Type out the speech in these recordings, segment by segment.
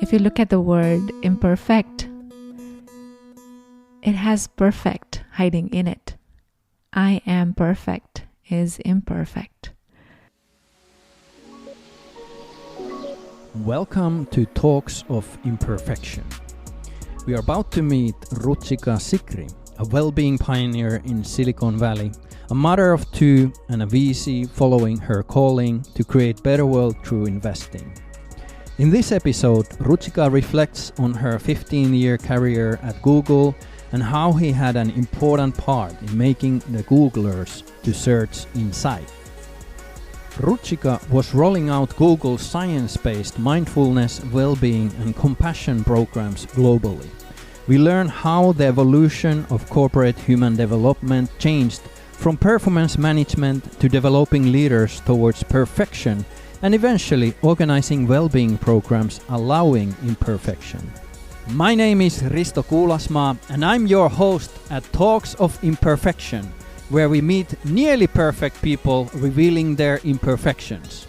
if you look at the word imperfect, it has perfect hiding in it. I am perfect is imperfect. Welcome to Talks of Imperfection. We are about to meet Ruchika Sikri, a well-being pioneer in Silicon Valley, a mother of two and a VC following her calling to create better world through investing. In this episode, Ruchika reflects on her 15-year career at Google and how he had an important part in making the Googlers to search inside. Ruchika was rolling out Google's science-based mindfulness, well-being and compassion programs globally. We learn how the evolution of corporate human development changed from performance management to developing leaders towards perfection and eventually organizing well-being programs allowing imperfection. My name is Risto Kuulasmaa and I'm your host at Talks of Imperfection, where we meet nearly perfect people revealing their imperfections.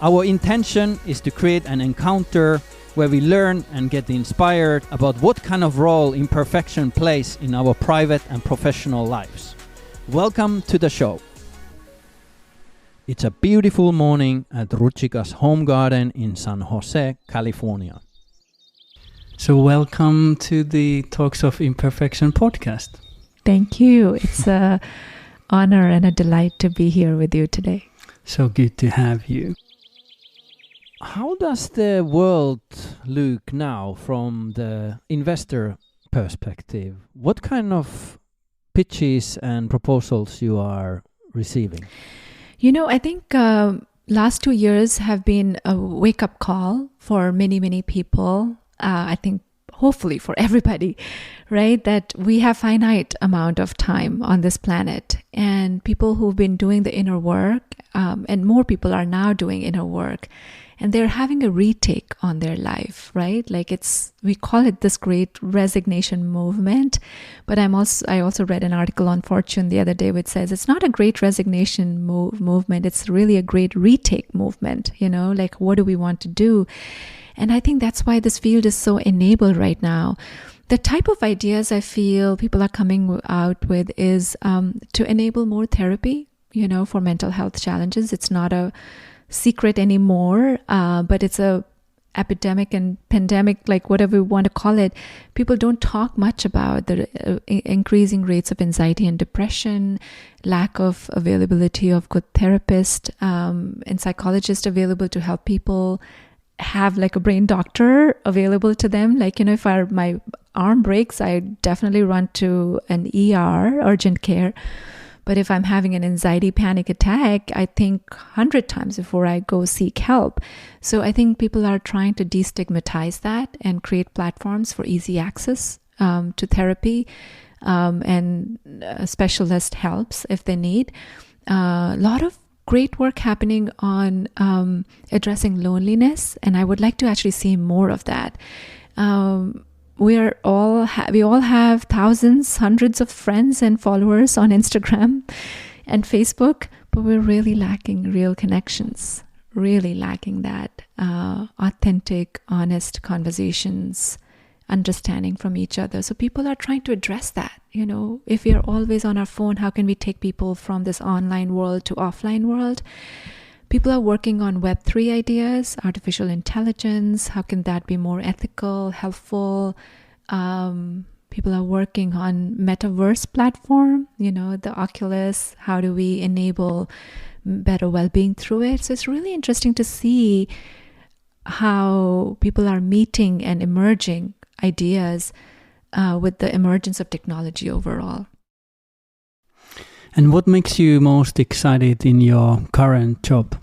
Our intention is to create an encounter where we learn and get inspired about what kind of role imperfection plays in our private and professional lives. Welcome to the show. It's a beautiful morning at Ruchika's home garden in San Jose, California. So welcome to the Talks of Imperfection podcast. Thank you. It's an honor and a delight to be here with you today. So good to have you. How does the world look now from the investor perspective? What kind of pitches and proposals you are receiving? You know, I think last 2 years have been a wake-up call for many people. I think hopefully for everybody, right? That we have finite amount of time on this planet, and people who've been doing the inner work, and more people are now doing inner work, and they're having a retake on their life, right? Like we call it this great resignation movement, but I also read an article on Fortune the other day which says it's not a great resignation movement, it's really a great retake movement, like what do we want to do? And I think that's why this field is so enabled right now. The type of ideas I feel people are coming out with is to enable more therapy, for mental health challenges. It's not a secret anymore, but it's a epidemic and pandemic, like whatever we want to call it. People don't talk much about the increasing rates of anxiety and depression, lack of availability of good therapists and psychologists available to help people have like a brain doctor available to them. Like, if my arm breaks, I definitely run to an ER, urgent care. But if I'm having an anxiety panic attack, I think 100 times before I go seek help. So I think people are trying to destigmatize that and create platforms for easy access to therapy and specialist helps if they need. A lot of great work happening on addressing loneliness, and I would like to actually see more of that. We all have thousands, hundreds of friends and followers on Instagram and Facebook, but we're really lacking real connections, really lacking that authentic, honest conversations, understanding from each other. So people are trying to address that. If we're always on our phone, how can we take people from this online world to offline world? People are working on Web3 ideas, artificial intelligence. How can that be more ethical, helpful? People are working on metaverse platform, the Oculus. How do we enable better well-being through it? So it's really interesting to see how people are meeting and emerging ideas with the emergence of technology overall. And what makes you most excited in your current job?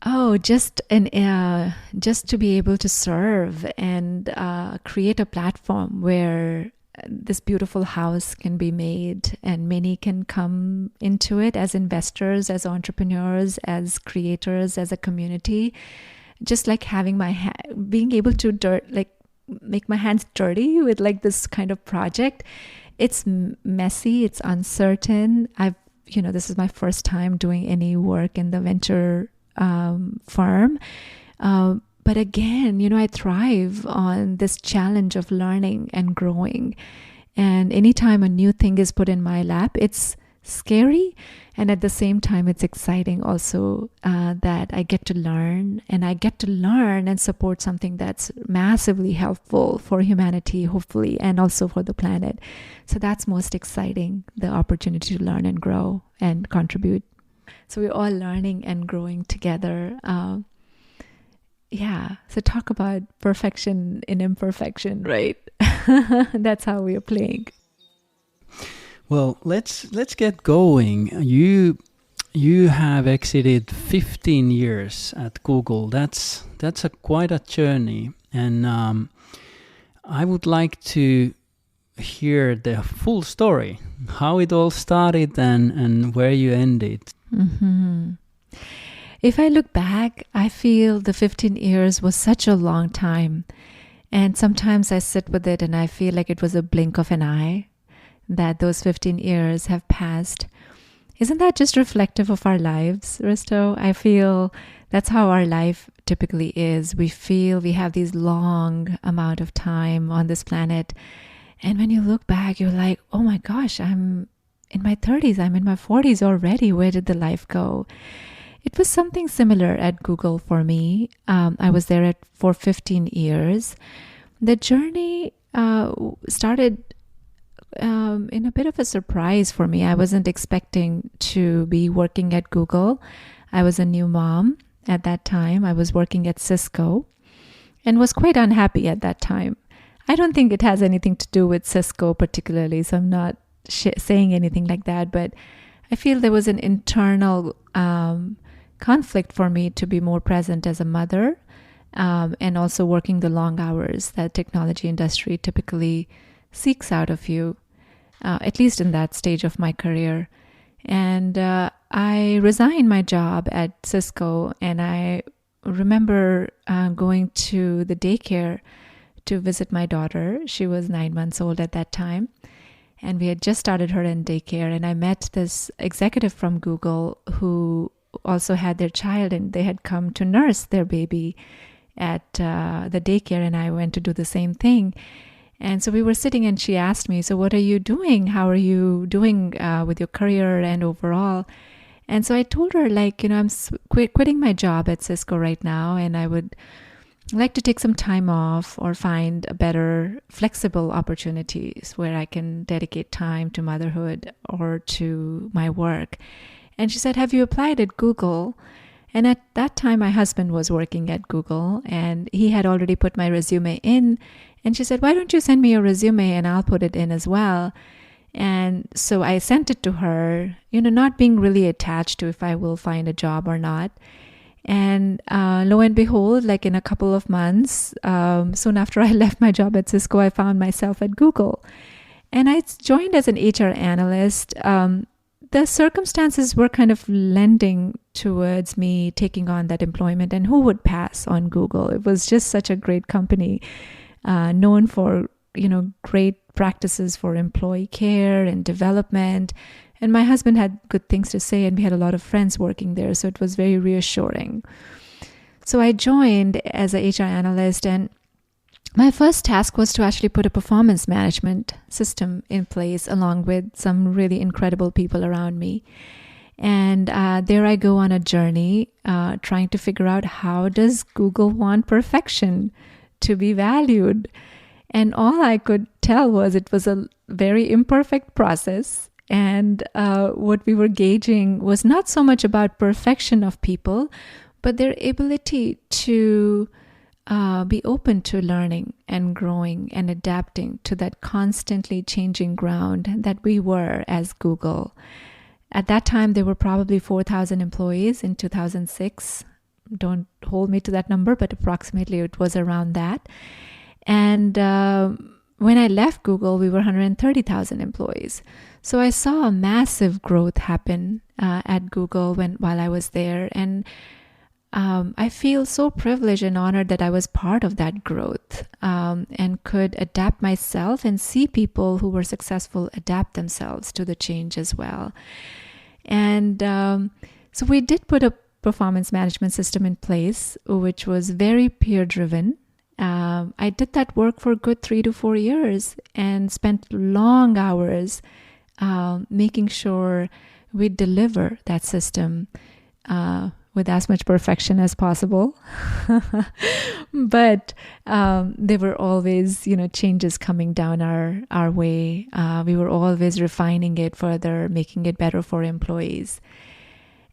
Oh, just to be able to serve and create a platform where this beautiful house can be made and many can come into it as investors, as entrepreneurs, as creators, as a community. Just like having being able to make my hands dirty with like this kind of project. It's messy, it's uncertain. This is my first time doing any work in the venture firm. But again, I thrive on this challenge of learning and growing. And anytime a new thing is put in my lap, it's scary. And at the same time, it's exciting also that I get to learn and support something that's massively helpful for humanity, hopefully, and also for the planet. So that's most exciting, the opportunity to learn and grow and contribute. So we're all learning and growing together. So talk about perfection in imperfection, right? That's how we are playing. Well, let's get going. You have exited 15 years at Google. That's quite a journey, and I would like to hear the full story, how it all started and where you ended. Mm-hmm. If I look back, I feel the 15 years was such a long time. And sometimes I sit with it and I feel like it was a blink of an eye that those 15 years have passed. Isn't that just reflective of our lives, Risto? I feel that's how our life typically is. We feel we have these long amount of time on this planet. And when you look back, you're like, oh my gosh, I'm in my 30s, I'm in my 40s already. Where did the life go? It was something similar at Google for me. I was there for 15 years. The journey started in a bit of a surprise for me. I wasn't expecting to be working at Google. I was a new mom at that time. I was working at Cisco and was quite unhappy at that time. I don't think it has anything to do with Cisco particularly, so I'm not saying anything like that, but I feel there was an internal conflict for me to be more present as a mother and also working the long hours that technology industry typically seeks out of you, at least in that stage of my career. And I resigned my job at Cisco, and I remember going to the daycare to visit my daughter. She was 9 months old at that time. And we had just started her in daycare, and I met this executive from Google who also had their child, and they had come to nurse their baby at the daycare, and I went to do the same thing. And so we were sitting, and she asked me, so what are you doing? How are you doing with your career and overall? And so I told her, I'm quitting my job at Cisco right now, and I would like to take some time off or find a better flexible opportunities where I can dedicate time to motherhood or to my work. And she said, have you applied at Google? And at that time, my husband was working at Google, and he had already put my resume in. And she said, why don't you send me your resume and I'll put it in as well? And so I sent it to her, not being really attached to if I will find a job or not. And lo and behold, in a couple of months, soon after I left my job at Cisco, I found myself at Google. And I joined as an HR analyst. The circumstances were kind of lending towards me taking on that employment, and who would pass on Google? It was just such a great company, known for, great practices for employee care and development. And my husband had good things to say, and we had a lot of friends working there, so it was very reassuring. So I joined as a HR analyst, and my first task was to actually put a performance management system in place along with some really incredible people around me. And there I go on a journey trying to figure out, how does Google want perfection to be valued? And all I could tell was it was a very imperfect process. And what we were gauging was not so much about perfection of people, but their ability to be open to learning and growing and adapting to that constantly changing ground that we were as Google. At that time, there were probably 4,000 employees in 2006. Don't hold me to that number, but approximately it was around that. And when I left Google, we were 130,000 employees. So I saw a massive growth happen at Google while I was there. And I feel so privileged and honored that I was part of that growth and could adapt myself and see people who were successful adapt themselves to the change as well. And so we did put a performance management system in place, which was very peer driven. I did that work for a good 3 to 4 years and spent long hours making sure we deliver that system with as much perfection as possible. But there were always, changes coming down our way. We were always refining it further, making it better for employees.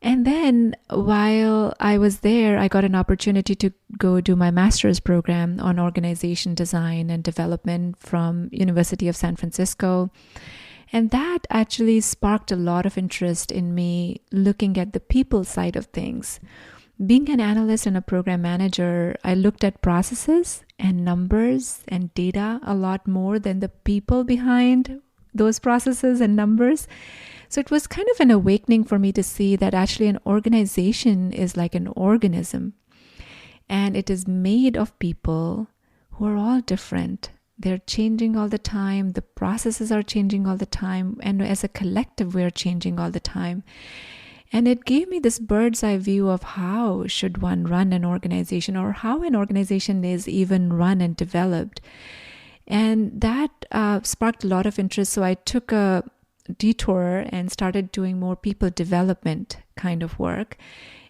And then while I was there, I got an opportunity to go do my master's program on organization design and development from University of San Francisco. And that actually sparked a lot of interest in me looking at the people side of things. Being an analyst and a program manager, I looked at processes and numbers and data a lot more than the people behind those processes and numbers. So it was kind of an awakening for me to see that actually an organization is like an organism, and it is made of people who are all different. They're changing all the time. The processes are changing all the time. And as a collective, we're changing all the time. And it gave me this bird's eye view of how should one run an organization, or how an organization is even run and developed. And that sparked a lot of interest. So I took a detour and started doing more people development kind of work,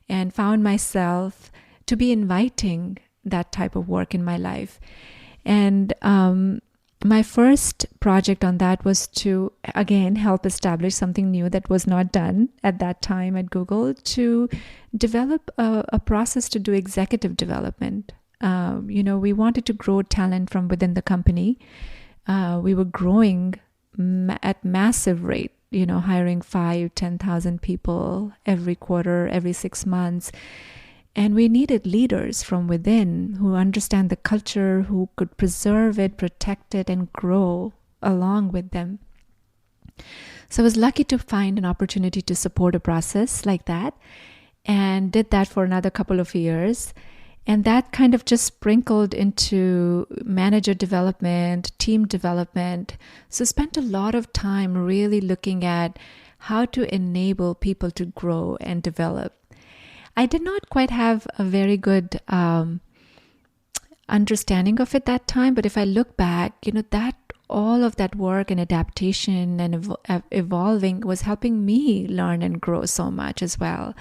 and found myself to be inviting that type of work in my life. And my first project on that was to, again, help establish something new that was not done at that time at Google, to develop a process to do executive development. We wanted to grow talent from within the company. We were growing at massive rate, hiring 5,000-10,000 people every quarter, every 6 months. And we needed leaders from within who understand the culture, who could preserve it, protect it, and grow along with them. So I was lucky to find an opportunity to support a process like that, and did that for another couple of years. And that kind of just sprinkled into manager development, team development. So spent a lot of time really looking at how to enable people to grow and develop. I did not quite have a very good understanding of it that time, but if I look back, that all of that work and adaptation and evolving was helping me learn and grow so much as well.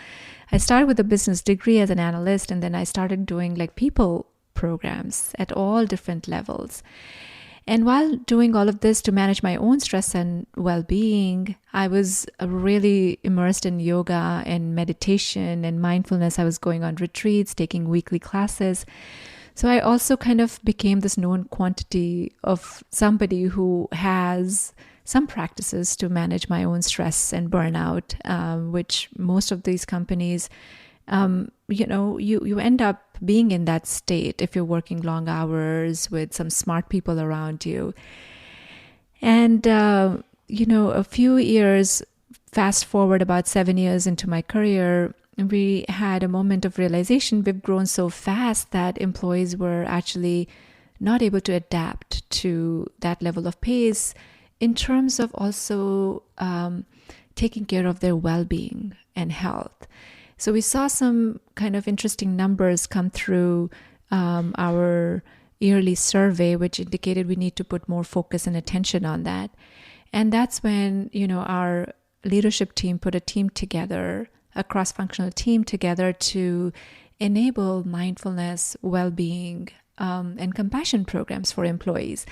I started with a business degree as an analyst, and then I started doing people programs at all different levels. And while doing all of this to manage my own stress and well-being, I was really immersed in yoga and meditation and mindfulness. I was going on retreats, taking weekly classes. So I also kind of became this known quantity of somebody who has some practices to manage my own stress and burnout, which most of these companies, you end up being in that state if you're working long hours with some smart people around you. And, a few years, fast forward about 7 years into my career, we had a moment of realization. We've grown so fast that employees were actually not able to adapt to that level of pace in terms of also taking care of their well-being and health. So we saw some kind of interesting numbers come through our yearly survey, which indicated we need to put more focus and attention on that. And that's when, our leadership team put a team together, a cross-functional team together, to enable mindfulness, well-being, and compassion programs for employees.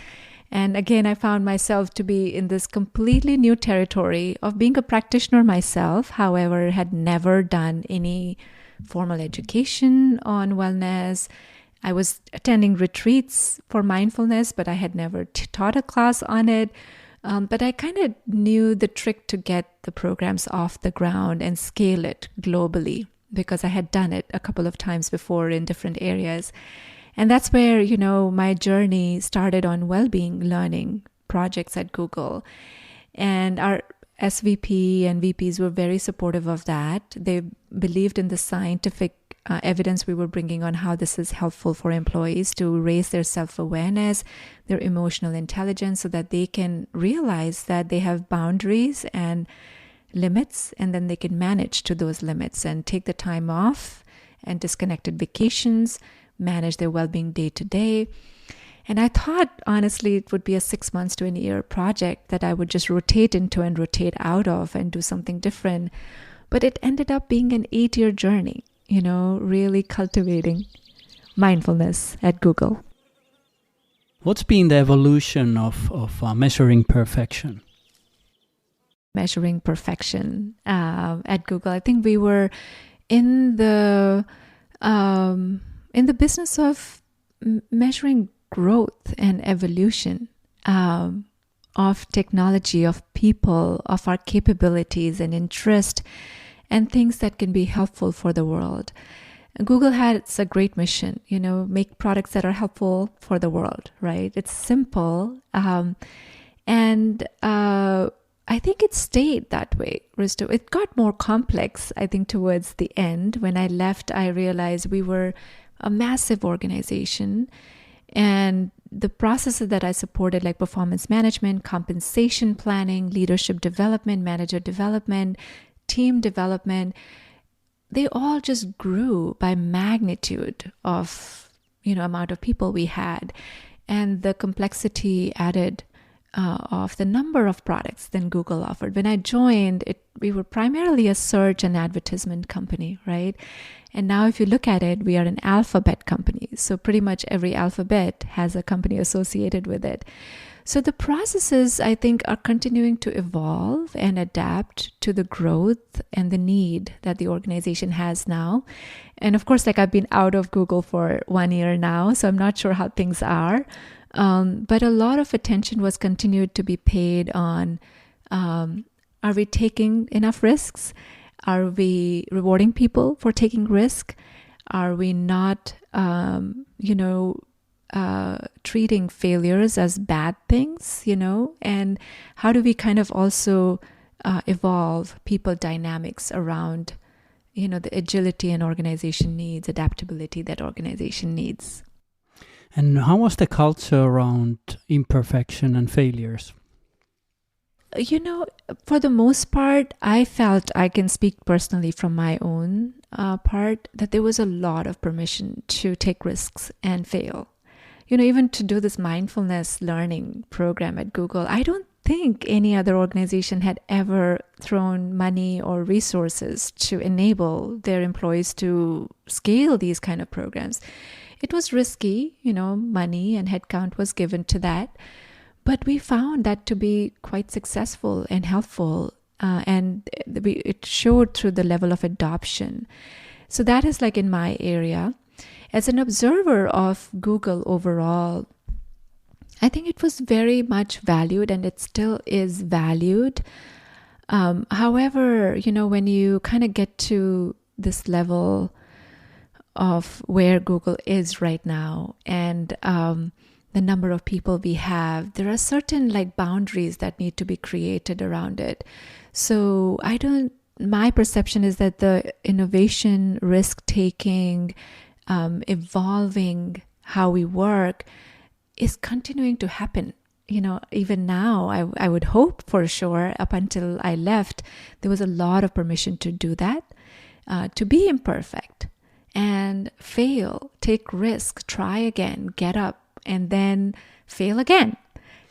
And again, I found myself to be in this completely new territory of being a practitioner myself, however, had never done any formal education on wellness. I was attending retreats for mindfulness, but I had never taught a class on it. But I kind of knew the trick to get the programs off the ground and scale it globally, because I had done it a couple of times before in different areas. And that's where, my journey started on well-being learning projects at Google. And our SVP and VPs were very supportive of that. They believed in the scientific evidence we were bringing on how this is helpful for employees to raise their self-awareness, their emotional intelligence, so that they can realize that they have boundaries and limits, and then they can manage to those limits and take the time off and disconnected vacations, manage their well-being day to day. And I thought, honestly, it would be a 6 months to a year project that I would just rotate into and rotate out of and do something different. But it ended up being an 8-year journey, really cultivating mindfulness at Google. What's been the evolution of measuring perfection? Measuring perfection at Google. I think we were in the business of measuring growth and evolution of technology, of people, of our capabilities and interest, and things that can be helpful for the world. Google has a great mission, make products that are helpful for the world, right? It's simple. And I think it stayed that way, Risto. It got more complex, I think, towards the end. When I left, I realized we were a massive organization. And the processes that I supported, like performance management, compensation planning, leadership development, manager development, team development, they all just grew by magnitude of, amount of people we had. And the complexity added of the number of products than Google offered. When I joined, we were primarily a search and advertisement company, right? And now if you look at it, we are an alphabet company. So pretty much every alphabet has a company associated with it. So the processes, I think, are continuing to evolve and adapt to the growth and the need that the organization has now. And of course, I've been out of Google for 1 year now, so I'm not sure how things are. But a lot of attention was continued to be paid on, are we taking enough risks? Are we rewarding people for taking risk? Are we not, treating failures as bad things, And how do we kind of also evolve people dynamics around, the agility an organization needs, adaptability that organization needs? And how was the culture around imperfection and failures? For the most part, I felt, I can speak personally from my own part, that there was a lot of permission to take risks and fail. Even to do this mindfulness learning program at Google, I don't think any other organization had ever thrown money or resources to enable their employees to scale these kind of programs. It was risky, money and headcount was given to that. But we found that to be quite successful and helpful, and it showed through the level of adoption. So that is in my area. As an observer of Google overall, I think it was very much valued, and it still is valued. However, when you kind of get to this level of where Google is right now, and the number of people we have, there are certain boundaries that need to be created around it. So my perception is that the innovation, risk-taking, evolving how we work is continuing to happen. Even now, I would hope for sure, up until I left, there was a lot of permission to do that, to be imperfect and fail, take risk, try again, get up, and then fail again.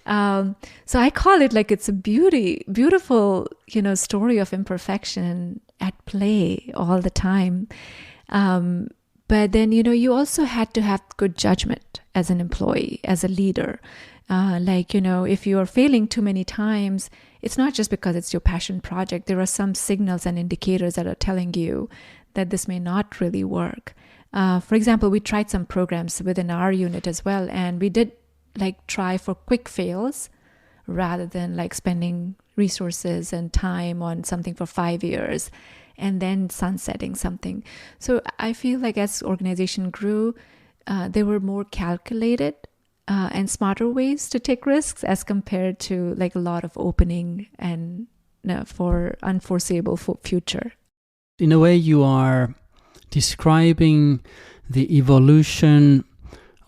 So I call it it's a beautiful, story of imperfection at play all the time. But then, you also had to have good judgment as an employee, as a leader. If you are failing too many times, it's not just because it's your passion project. There are some signals and indicators that are telling you that this may not really work. For example, we tried some programs within our unit as well, and we did try for quick fails rather than spending resources and time on something for 5 years and then sunsetting something. So I feel as organization grew, there were more calculated and smarter ways to take risks as compared to a lot of opening and for unforeseeable future. In a way, you are describing the evolution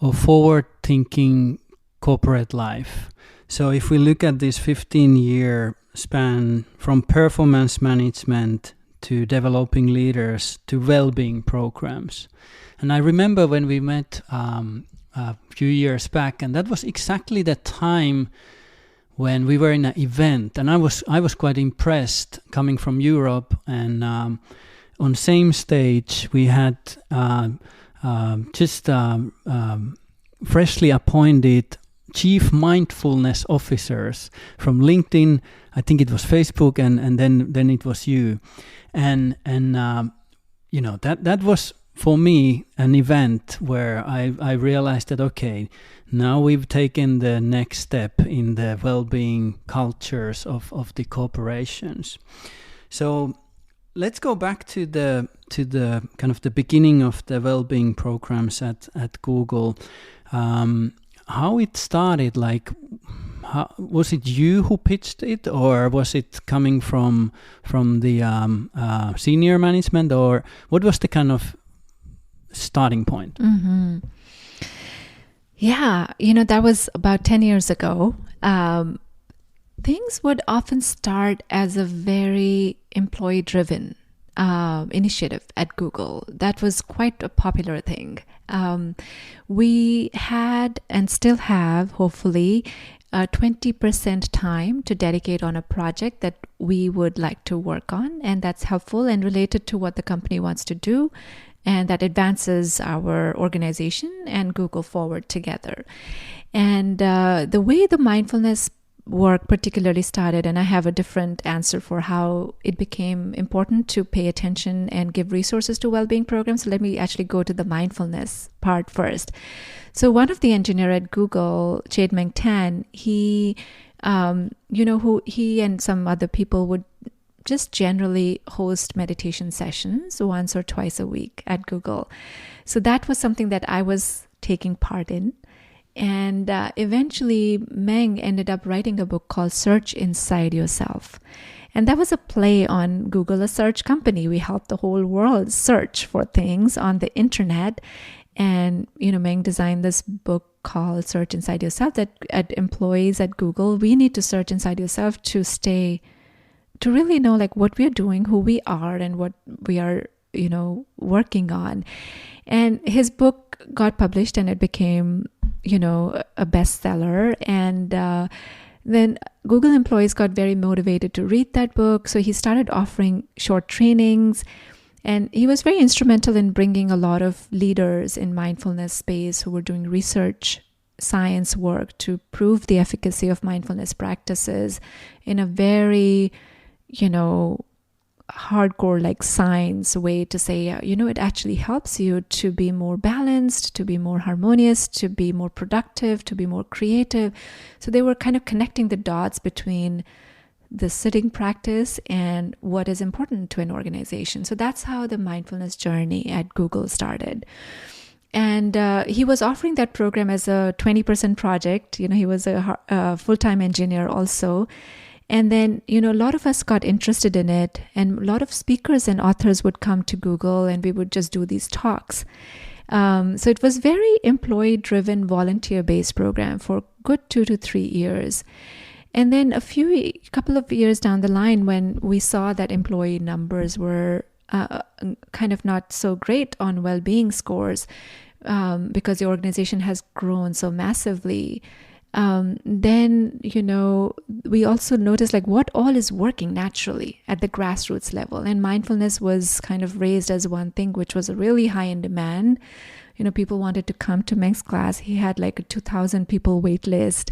of forward-thinking corporate life. So if we look at this 15-year span from performance management to developing leaders to well-being programs. And I remember when we met a few years back, and that was exactly the time when we were in an event, and I was quite impressed coming from Europe, and on same stage we had freshly appointed chief mindfulness officers from LinkedIn. I think it was Facebook, and then it was you, and that was for me an event where I realized that, okay, now we've taken the next step in the well-being cultures of the corporations. So let's go back to the kind of the beginning of the well-being programs at Google. How it started, like, was it you who pitched it, or was it coming from the senior management, or what was the kind of starting point? Mm-hmm. Yeah, that was about 10 years ago. Things would often start as a very employee-driven initiative at Google. That was quite a popular thing. We had and still have, hopefully, 20% time to dedicate on a project that we would like to work on, and that's helpful and related to what the company wants to do, and that advances our organization and Google forward together. And the way the mindfulness work particularly started, and I have a different answer for how it became important to pay attention and give resources to well-being programs. So let me actually go to the mindfulness part first. So one of the engineers at Google, Chade-Meng Tan, he and some other people would just generally host meditation sessions once or twice a week at Google. So that was something that I was taking part in. And eventually, Meng ended up writing a book called Search Inside Yourself. And that was a play on Google, a search company. We help the whole world search for things on the internet. And, Meng designed this book called Search Inside Yourself that at employees at Google, we need to search inside yourself to really know like what we're doing, who we are, and what we are, working on. And his book got published and it became, a bestseller. And then Google employees got very motivated to read that book. So he started offering short trainings. And he was very instrumental in bringing a lot of leaders in mindfulness space who were doing research, science work to prove the efficacy of mindfulness practices in a very, hardcore like science way to say, it actually helps you to be more balanced, to be more harmonious, to be more productive, to be more creative. So they were kind of connecting the dots between the sitting practice and what is important to an organization. So that's how the mindfulness journey at Google started. And he was offering that program as a 20% project. He was a full-time engineer also. And then, a lot of us got interested in it, and a lot of speakers and authors would come to Google and we would just do these talks. So it was very employee-driven, volunteer-based program for good 2 to 3 years. And then a couple of years down the line, when we saw that employee numbers were kind of not so great on well-being scores, because the organization has grown so massively, then, we also noticed like what all is working naturally at the grassroots level. And mindfulness was kind of raised as one thing, which was really high in demand. People wanted to come to Meng's class. He had like a 2,000 people wait list.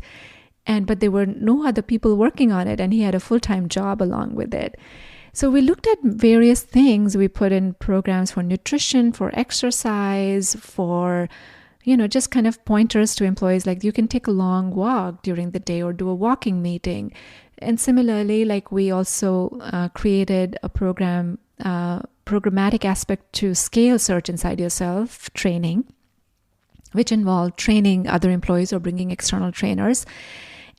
But there were no other people working on it. And he had a full-time job along with it. So we looked at various things. We put in programs for nutrition, for exercise, for just kind of pointers to employees, like you can take a long walk during the day or do a walking meeting. And similarly, like we also created a programmatic aspect to scale Search Inside Yourself training, which involved training other employees or bringing external trainers.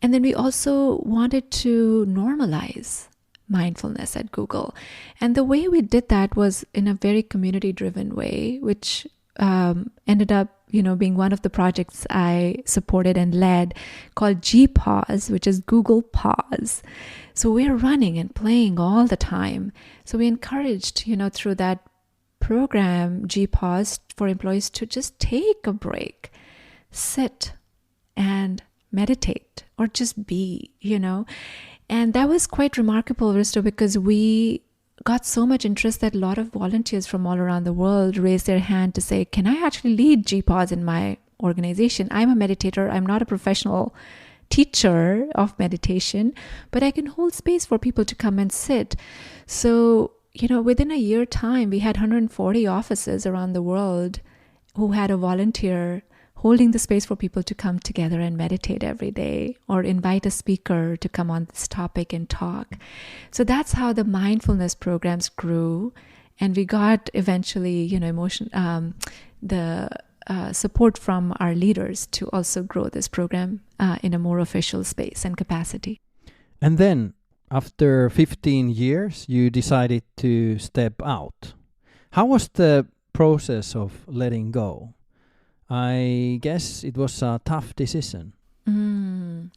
And then we also wanted to normalize mindfulness at Google. And the way we did that was in a very community-driven way, which ended up being one of the projects I supported and led, called GPause, which is Google Pause. So we're running and playing all the time. So we encouraged, through that program, GPause, for employees to just take a break, sit and meditate, or just be, And that was quite remarkable, Risto, because we got so much interest that a lot of volunteers from all around the world raised their hand to say, can I actually lead GPause in my organization? I'm a meditator. I'm not a professional teacher of meditation, but I can hold space for people to come and sit. So, within a year time, we had 140 offices around the world who had a volunteer holding the space for people to come together and meditate every day, or invite a speaker to come on this topic and talk. So that's how the mindfulness programs grew. And we got eventually, the support from our leaders to also grow this program in a more official space and capacity. And then after 15 years, you decided to step out. How was the process of letting go? I guess it was a tough decision.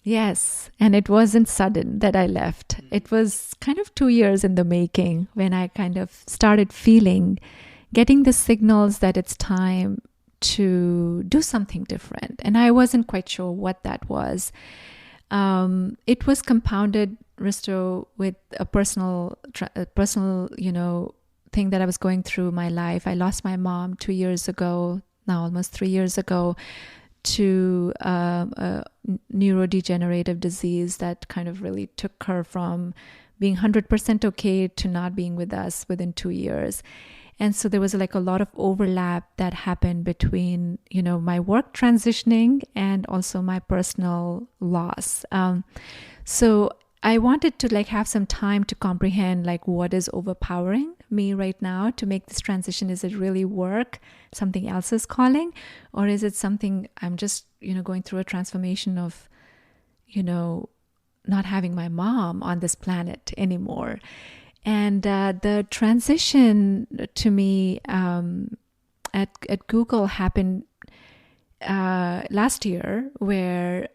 Yes, and it wasn't sudden that I left. It was kind of 2 years in the making when I kind of started getting the signals that it's time to do something different. And I wasn't quite sure what that was. It was compounded, Risto, with a personal, thing that I was going through my life. I lost my mom 2 years ago, now almost 3 years ago, to a neurodegenerative disease that kind of really took her from being 100% okay to not being with us within 2 years. And so there was like a lot of overlap that happened between, my work transitioning and also my personal loss. So I wanted to have some time to comprehend what is overpowering me right now to make this transition. Is it really work, something else is calling, or is it something I'm just, going through a transformation of, not having my mom on this planet anymore. And the transition to me at Google happened last year, where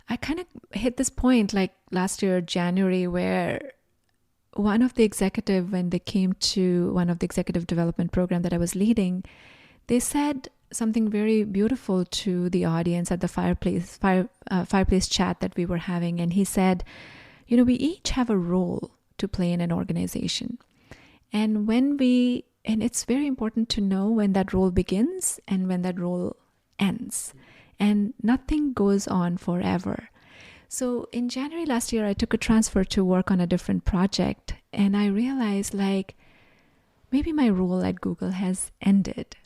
I kind of hit this point last year, January, where one of the executive, when they came to one of the executive development program that I was leading, they said something very beautiful to the audience at the fireplace chat that we were having. And he said, we each have a role to play in an organization. And it's very important to know when that role begins and when that role ends. And nothing goes on forever. So in January last year, I took a transfer to work on a different project. And I realized maybe my role at Google has ended.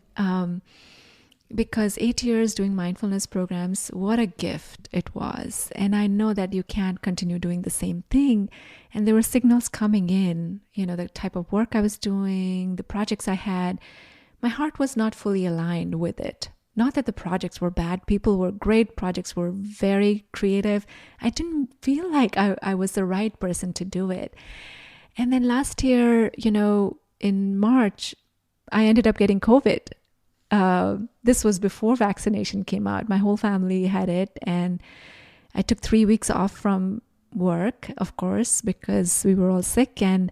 Because 8 years doing mindfulness programs, what a gift it was. And I know that you can't continue doing the same thing. And there were signals coming in, the type of work I was doing, the projects I had. My heart was not fully aligned with it. Not that the projects were bad. People were great. Projects were very creative. I didn't feel like I was the right person to do it. And then last year, in March, I ended up getting COVID. This was before vaccination came out. My whole family had it. And I took 3 weeks off from work, of course, because we were all sick. And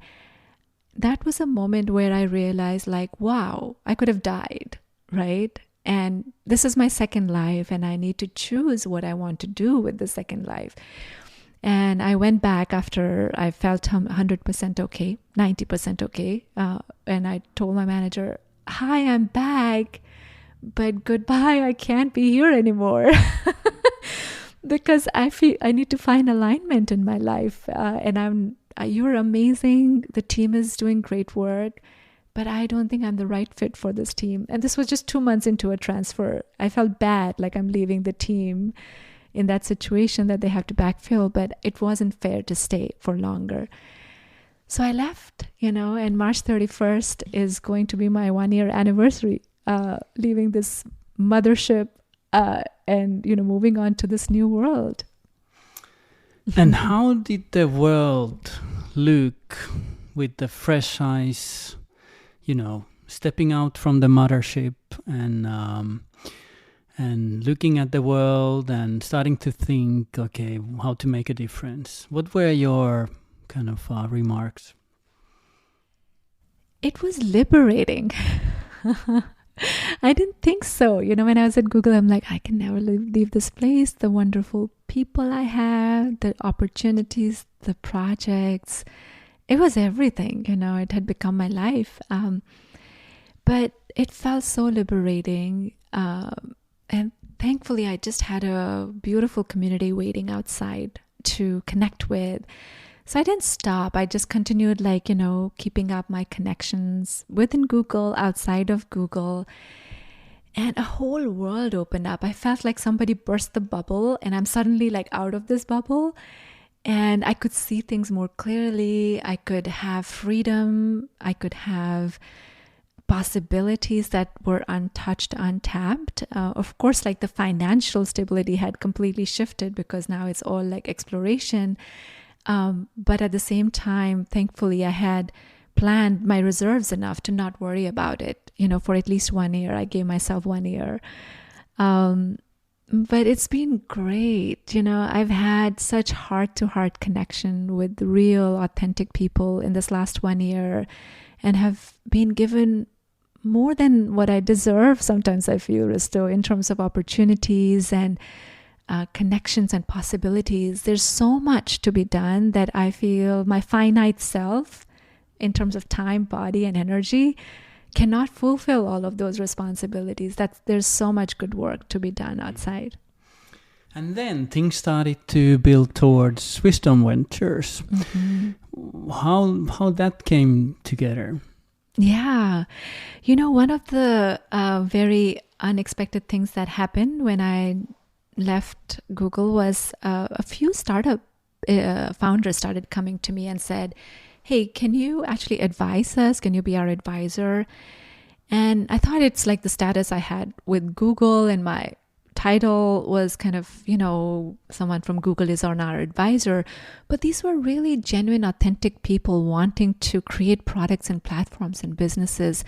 that was a moment where I realized wow, I could have died, right? And this is my second life, and I need to choose what I want to do with the second life. And I went back after I felt 100% okay, 90% okay. And I told my manager, hi, I'm back, but goodbye, I can't be here anymore. Because I feel I need to find alignment in my life. And you're amazing. The team is doing great work. But I don't think I'm the right fit for this team. And this was just 2 months into a transfer. I felt bad, like I'm leaving the team in that situation that they have to backfill, but it wasn't fair to stay for longer. So I left, and March 31st is going to be my 1-year anniversary, leaving this mothership and, moving on to this new world. And how did the world look with the fresh eyes, stepping out from the mothership and looking at the world and starting to think, okay, how to make a difference. What were your kind of remarks? It was liberating. I didn't think so. When I was at Google, I'm like, I can never leave this place. The wonderful people I have, the opportunities, the projects. It was everything, it had become my life. But it felt so liberating. And thankfully, I just had a beautiful community waiting outside to connect with. So I didn't stop. I just continued keeping up my connections within Google, outside of Google. And a whole world opened up. I felt like somebody burst the bubble and I'm suddenly out of this bubble. And I could see things more clearly. I could have freedom. I could have possibilities that were untouched, untapped. Of course, the financial stability had completely shifted because now it's all exploration. But at the same time, thankfully, I had planned my reserves enough to not worry about it, for at least 1 year. I gave myself 1 year. But it's been great. I've had such heart-to-heart connection with real, authentic people in this last 1 year and have been given more than what I deserve, sometimes I feel, Risto, in terms of opportunities and connections and possibilities. There's so much to be done that I feel my finite self, in terms of time, body, and energy, cannot fulfill all of those responsibilities. There's so much good work to be done outside. And then things started to build towards Wisdom Ventures. Mm-hmm. How that came together? Yeah. One of the very unexpected things that happened when I left Google was a few startup founders started coming to me and said, hey, can you actually advise us? Can you be our advisor? And I thought it's like the status I had with Google, and my title was kind of, someone from Google is on our advisor. But these were really genuine, authentic people wanting to create products and platforms and businesses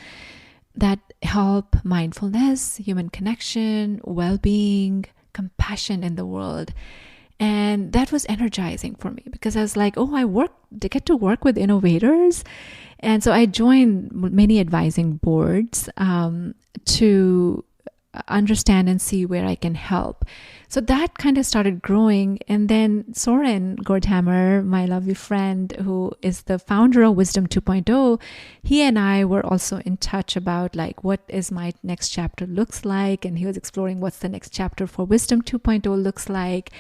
that help mindfulness, human connection, well-being, compassion in the world. And that was energizing for me because I was like, I get to work with innovators. And so I joined many advising boards to understand and see where I can help. So that kind of started growing. And then Soren Gordhammer, my lovely friend, who is the founder of Wisdom 2.0, he and I were also in touch about what is my next chapter looks like. And he was exploring what's the next chapter for Wisdom 2.0 looks like.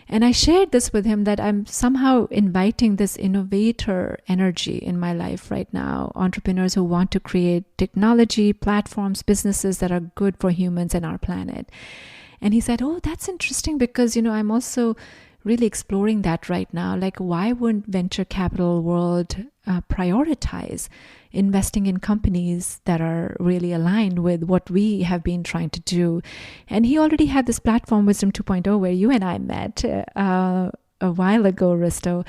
And I shared this with him that I'm somehow inviting this innovator energy in my life right now. Entrepreneurs who want to create technology, platforms, businesses that are good for humans and our planet. And he said, that's interesting because, I'm also really exploring that right now. Why wouldn't venture capital world prioritize investing in companies that are really aligned with what we have been trying to do? And he already had this platform, Wisdom 2.0, where you and I met a while ago, Risto,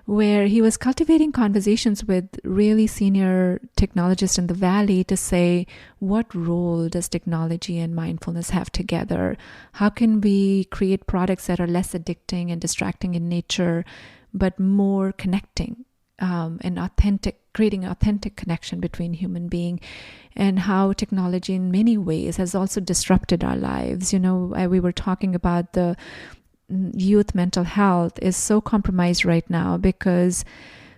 where he was cultivating conversations with really senior technologists in the Valley to say, what role does technology and mindfulness have together? How can we create products that are less addicting and distracting in nature, but more connecting and authentic, creating authentic connection between human being, and how technology in many ways has also disrupted our lives. We were talking about the youth mental health is so compromised right now because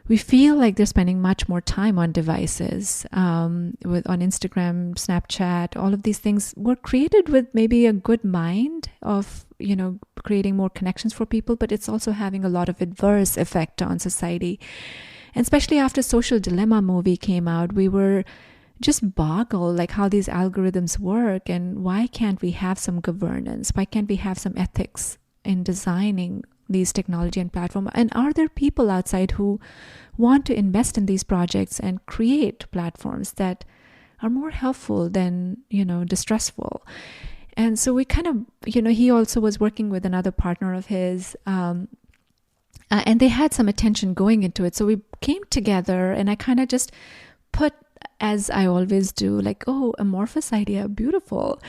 we feel like they're spending much more time on devices, on Instagram, Snapchat. All of these things were created with maybe a good mind of, creating more connections for people, but it's also having a lot of adverse effect on society. And especially after Social Dilemma movie came out, we were just boggled how these algorithms work and why can't we have some governance? Why can't we have some ethics in designing these technology and platform? And are there people outside who want to invest in these projects and create platforms that are more helpful than, distressful? And so we kind of, he also was working with another partner of his, and they had some attention going into it. So we came together and I kind of just put as I always do, like, oh, amorphous idea, beautiful.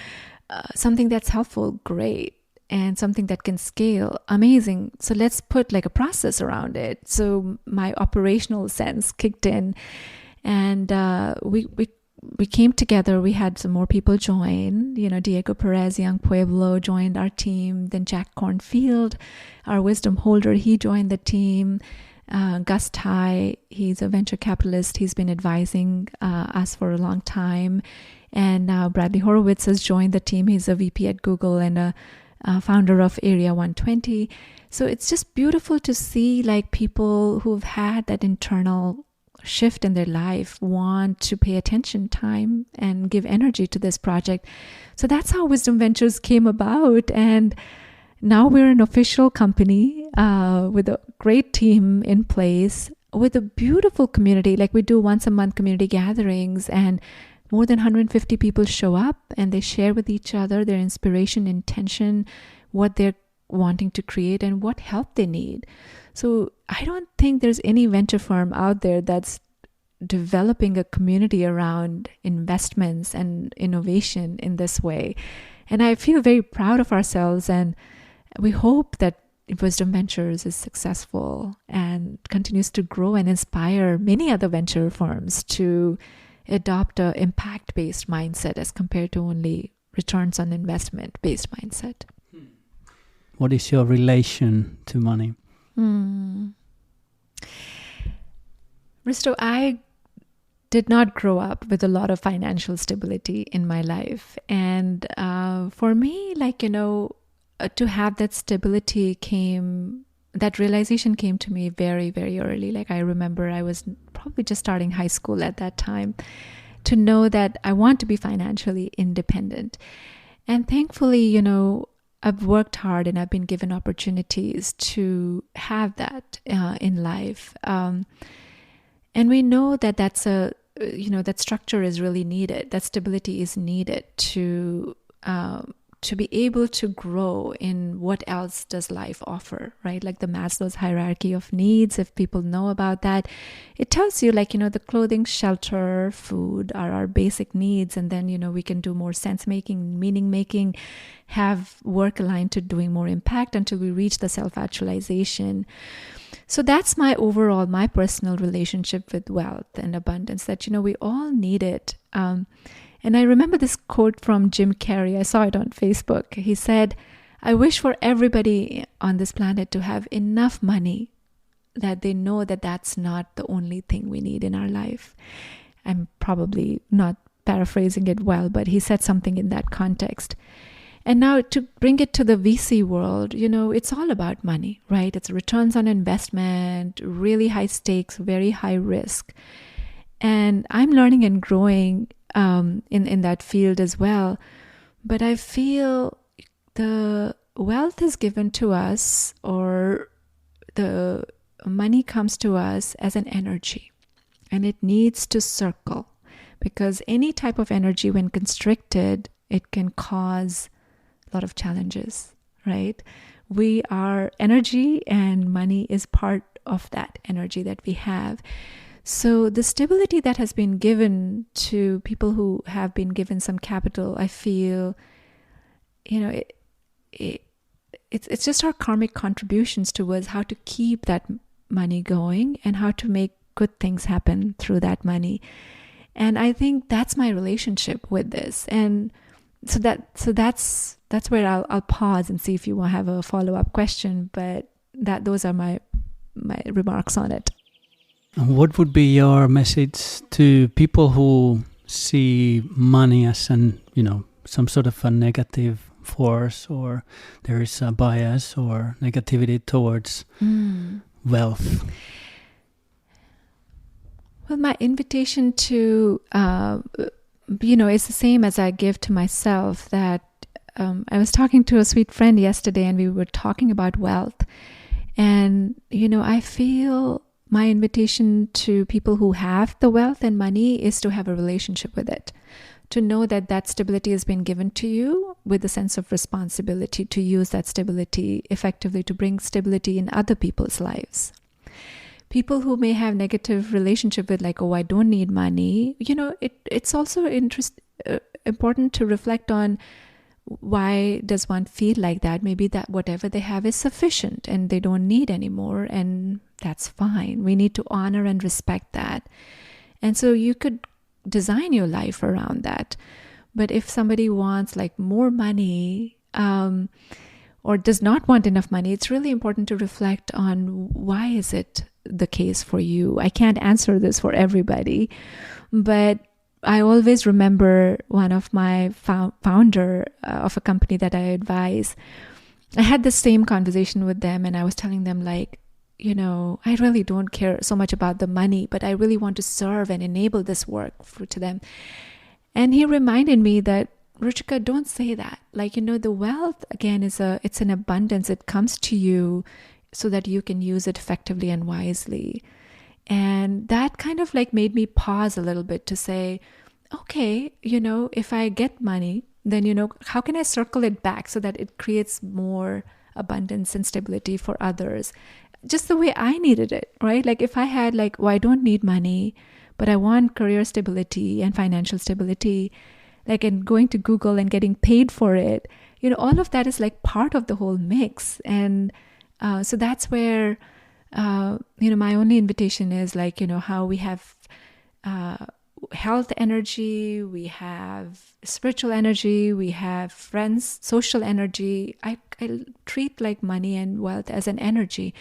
Something that's helpful, great. And something that can scale, amazing. So let's put like a process around it. So my operational sense kicked in, and we came together. We had some more people join. Diego Perez, Young Pueblo, joined our team. Then Jack Cornfield, our wisdom holder, he joined the team. Gus Tai, he's a venture capitalist. He's been advising us for a long time. And now Bradley Horowitz has joined the team. He's a VP at Google and a founder of Area 120. So it's just beautiful to see like people who've had that internal shift in their life want to pay attention, time, and give energy to this project. So that's how Wisdom Ventures came about. And now we're an official company with a great team in place, with a beautiful community. Like we do once a month community gatherings, and more than 150 people show up and they share with each other their inspiration, intention, what they're wanting to create and what help they need. So I don't think there's any venture firm out there that's developing a community around investments and innovation in this way. And I feel very proud of ourselves, and we hope that Wisdom Ventures is successful and continues to grow and inspire many other venture firms to adopt a impact-based mindset as compared to only returns on investment-based mindset. What is your relation to money? Risto, I did not grow up with a lot of financial stability in my life. And for me, to have that stability that realization came to me very, very early. Like I remember I was probably just starting high school at that time, to know that I want to be financially independent. And thankfully, I've worked hard and I've been given opportunities to have that in life. And we know that that structure is really needed. That stability is needed to be able to grow in what else does life offer, right? Like the Maslow's hierarchy of needs, if people know about that, it tells you the clothing, shelter, food are our basic needs. And then, we can do more sense making, meaning making, have work aligned to doing more impact until we reach the self-actualization. So that's my personal relationship with wealth and abundance, that, we all need it. And I remember this quote from Jim Carrey. I saw it on Facebook. He said, I wish for everybody on this planet to have enough money that they know that that's not the only thing we need in our life. I'm probably not paraphrasing it well, but he said something in that context. And now to bring it to the VC world, it's all about money, right? It's returns on investment, really high stakes, very high risk. And I'm learning and growing in that field as well. But I feel the wealth is given to us, or the money comes to us as an energy, and it needs to circle, because any type of energy, when constricted, it can cause a lot of challenges, right? We are energy, and money is part of that energy that we have. So the stability that has been given to people who have been given some capital, I feel, it's just our karmic contributions towards how to keep that money going and how to make good things happen through that money. And I think that's my relationship with this. And so that's where I'll pause and see if you will have a follow-up question. But those are my remarks on it. What would be your message to people who see money as some sort of a negative force, or there is a bias or negativity towards wealth? Well, my invitation to, is the same as I give to myself, that I was talking to a sweet friend yesterday and we were talking about wealth. And, I feel my invitation to people who have the wealth and money is to have a relationship with it, to know that that stability has been given to you with a sense of responsibility to use that stability effectively to bring stability in other people's lives. people who may have negative relationship with like, oh, I don't need money, it's also important to reflect on why does one feel like that. Maybe that whatever they have is sufficient and they don't need anymore, and that's fine. We need to honor and respect that. And so you could design your life around that. But if somebody wants like more money, or does not want enough money, it's really important to reflect on why is it the case for you. I can't answer this for everybody, but I always remember one of my founder of a company that I advise. I had the same conversation with them, and I was telling them like, I really don't care so much about the money, but I really want to serve and enable this work to them. And he reminded me that, Ruchika, don't say that. Like, the wealth, again, it's an abundance. It comes to you so that you can use it effectively and wisely. And that kind of like made me pause a little bit to say, okay, if I get money, then, how can I circle it back so that it creates more abundance and stability for others? Just the way I needed it, right? Like if I had like, I don't need money, but I want career stability and financial stability, like, and going to Google and getting paid for it, all of that is like part of the whole mix. And so that's where, my only invitation is like, how we have health energy, we have spiritual energy, we have friends, social energy. I treat like money and wealth as an energy,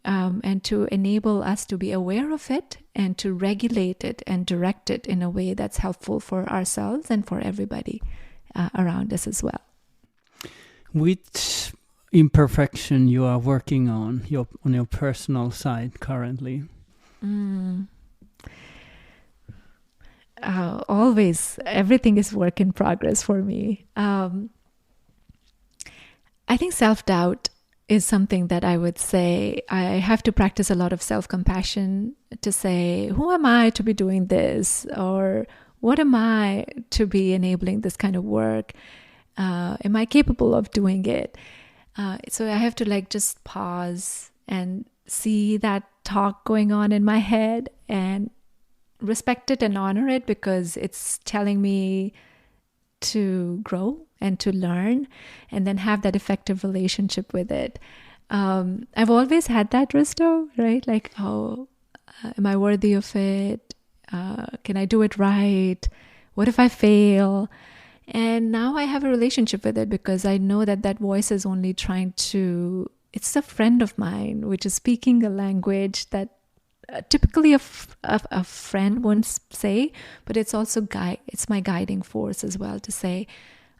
and to enable us to be aware of it and to regulate it and direct it in a way that's helpful for ourselves and for everybody around us as well. Which imperfection you are working on your personal side currently? Always, everything is work in progress for me. I think self-doubt is something that I would say I have to practice a lot of self-compassion to say, who am I to be doing this? Or what am I to be enabling this kind of work? Am I capable of doing it? So I have to like just pause and see that talk going on in my head and respect it and honor it, because it's telling me to grow and to learn and then have that effective relationship with it. I've always had that, Risto, right? Like, am I worthy of it? Can I do it right? What if I fail? And now I have a relationship with it because I know that voice is only trying to, it's a friend of mine, which is speaking a language that typically a friend won't say, but it's also it's my guiding force as well to say,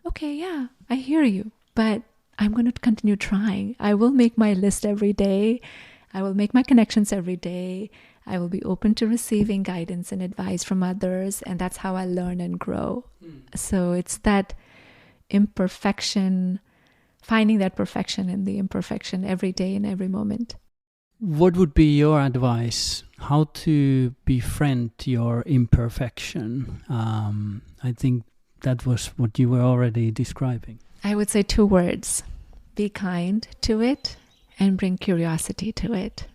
okay, yeah, I hear you, but I'm going to continue trying. I will make my list every day. I will make my connections every day. I will be open to receiving guidance and advice from others, and that's how I learn and grow. So it's that imperfection, finding that perfection in the imperfection every day in every moment. What would be your advice? How to befriend your imperfection? I think that was what you were already describing. I would say 2 words. Be kind to it and bring curiosity to it.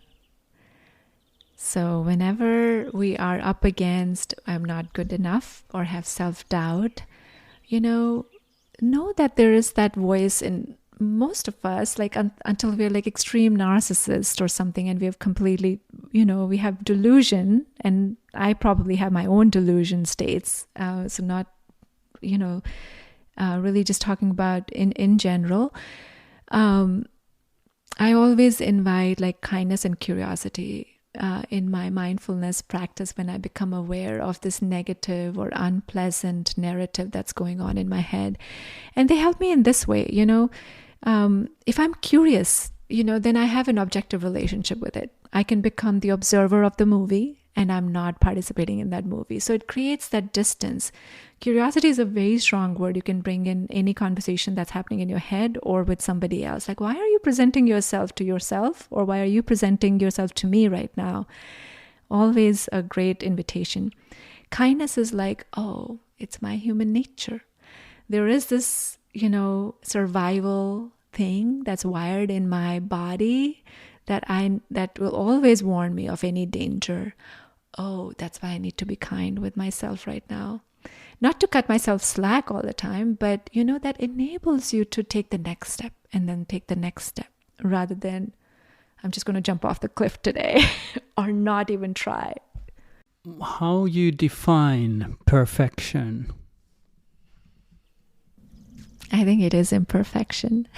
So whenever we are up against, I'm not good enough, or have self-doubt, know that there is that voice in most of us, like until we're like extreme narcissists or something, and we have completely, we have delusion, and I probably have my own delusion states. So not, really just talking about in general. I always invite like kindness and curiosity in my mindfulness practice when I become aware of this negative or unpleasant narrative that's going on in my head. And they help me in this way, if I'm curious, then I have an objective relationship with it. I can become the observer of the movie and I'm not participating in that movie. So it creates that distance. Curiosity is a very strong word you can bring in any conversation that's happening in your head or with somebody else. Like, why are you presenting yourself to yourself? Or why are you presenting yourself to me right now? Always a great invitation. Kindness is like, oh, it's my human nature. There is this, survival thing that's wired in my body that will always warn me of any danger. Oh, that's why I need to be kind with myself right now. Not to cut myself slack all the time, but that enables you to take the next step and then take the next step, rather than I'm just going to jump off the cliff today or not even try. How you define perfection? I think it is imperfection.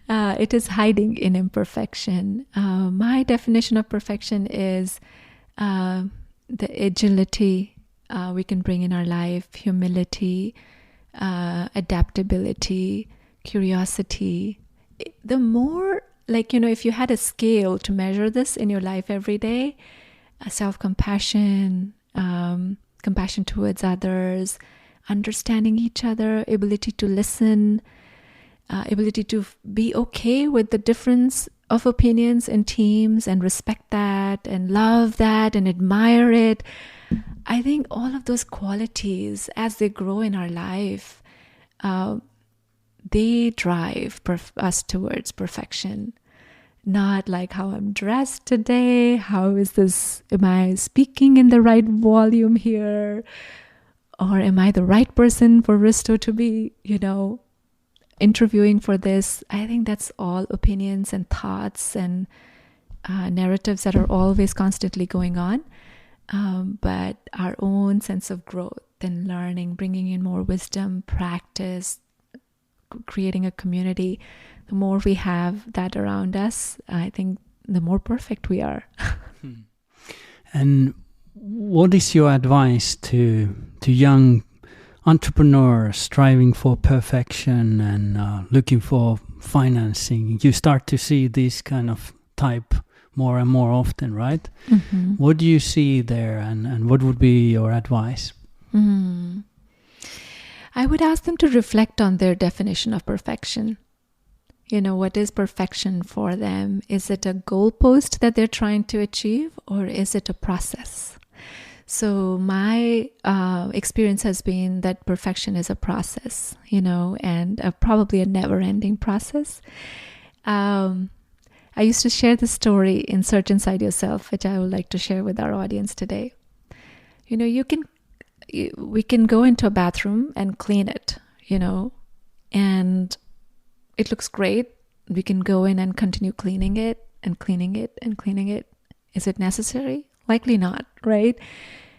It is hiding in imperfection. My definition of perfection is the agility we can bring in our life, humility, adaptability, curiosity. The more, if you had a scale to measure this in your life every day, self-compassion, compassion towards others, understanding each other, ability to listen, ability to be okay with the difference of opinions in teams and respect that and love that and admire it. I think all of those qualities, as they grow in our life, they drive us towards perfection. Not like how I'm dressed today, am I speaking in the right volume here? Or am I the right person for Risto to be, interviewing for this? I think that's all opinions and thoughts and narratives that are always constantly going on. But our own sense of growth and learning, bringing in more wisdom, practice, creating a community, the more we have that around us, I think the more perfect we are. And what is your advice to young entrepreneurs striving for perfection and looking for financing? You start to see this kind of type more and more often, right? Mm-hmm. What do you see there, and what would be your advice? I would ask them to reflect on their definition of perfection. What is perfection for them? Is it a goalpost that they're trying to achieve, or is it a process? So my experience has been that perfection is a process, and probably a never-ending process. I used to share the story in Search Inside Yourself, which I would like to share with our audience today. We can go into a bathroom and clean it, and it looks great. We can go in and continue cleaning it and cleaning it and cleaning it. Is it necessary? Likely not, right?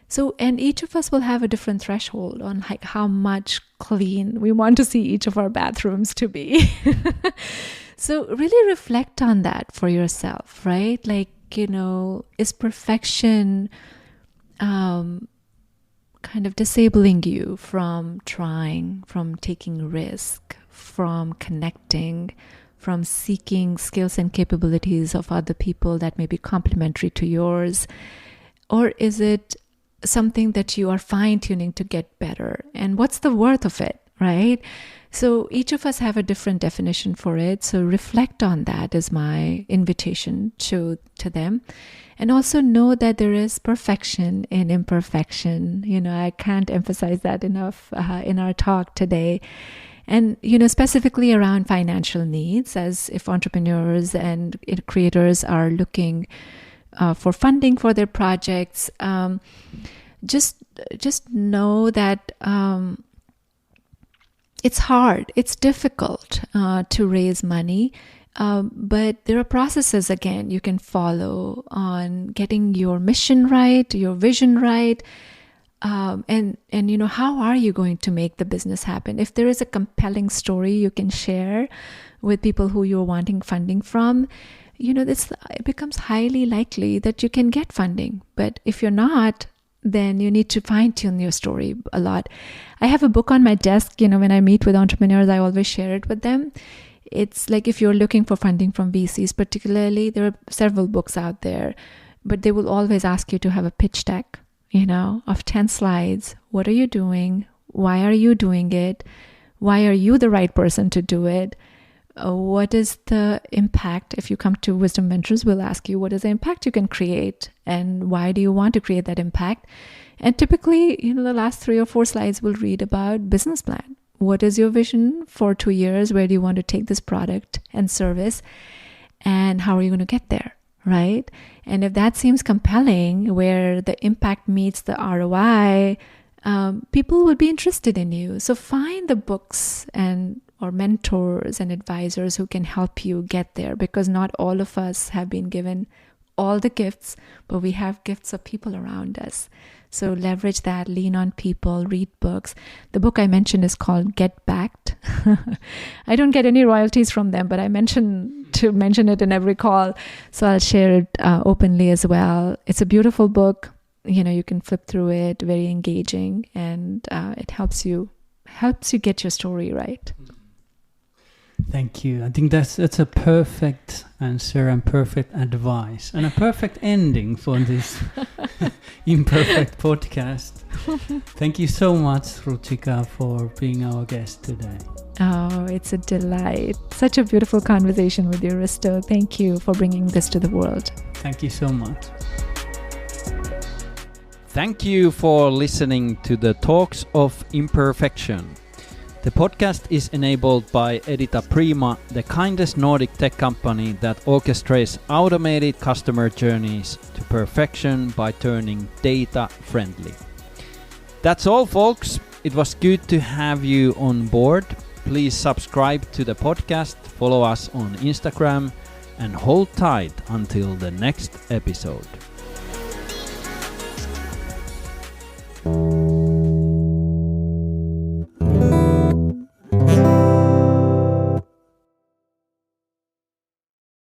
So, and each of us will have a different threshold on how much clean we want to see each of our bathrooms to be. So really reflect on that for yourself, right? Is perfection kind of disabling you from trying, from taking risk, from connecting, from seeking skills and capabilities of other people that may be complementary to yours? Or is it something that you are fine-tuning to get better? And what's the worth of it, right? So each of us have a different definition for it. So reflect on that is my invitation to them. And also know that there is perfection in imperfection. I can't emphasize that enough in our talk today. And, specifically around financial needs, as if entrepreneurs and creators are looking for funding for their projects, just know that it's hard, it's difficult to raise money, but there are processes, again, you can follow on getting your mission right, your vision right, and how are you going to make the business happen? If there is a compelling story you can share with people who you're wanting funding from, it becomes highly likely that you can get funding. But if you're not, then you need to fine-tune your story a lot. I have a book on my desk, when I meet with entrepreneurs, I always share it with them. It's like if you're looking for funding from VCs particularly, there are several books out there, but they will always ask you to have a pitch deck, of 10 slides. What are you doing? Why are you doing it? Why are you the right person to do it? What is the impact? If you come to Wisdom Ventures, we'll ask you, what is the impact you can create? And why do you want to create that impact? And typically, the last 3 or 4 slides will read about business plan. What is your vision for 2 years? Where do you want to take this product and service? And how are you going to get there, right? And if that seems compelling, where the impact meets the ROI, people will be interested in you. So find the books or mentors and advisors who can help you get there, because not all of us have been given all the gifts, but we have gifts of people around us. So leverage that, lean on people, read books. The book I mentioned is called Get Backed. I don't get any royalties from them, but I mention it in every call. So I'll share it openly as well. It's a beautiful book. You can flip through it, very engaging, and it helps you get your story right. Thank you. I think that's a perfect answer and perfect advice and a perfect ending for this imperfect podcast. Thank you so much, Ruchika, for being our guest today. Oh, it's a delight. Such a beautiful conversation with you, Risto. Thank you for bringing this to the world. Thank you so much. Thank you for listening to the Talks of Imperfection. The podcast is enabled by Edita Prima, the kindest Nordic tech company that orchestrates automated customer journeys to perfection by turning data friendly. That's all, folks. It was good to have you on board. Please subscribe to the podcast, follow us on Instagram, and hold tight until the next episode.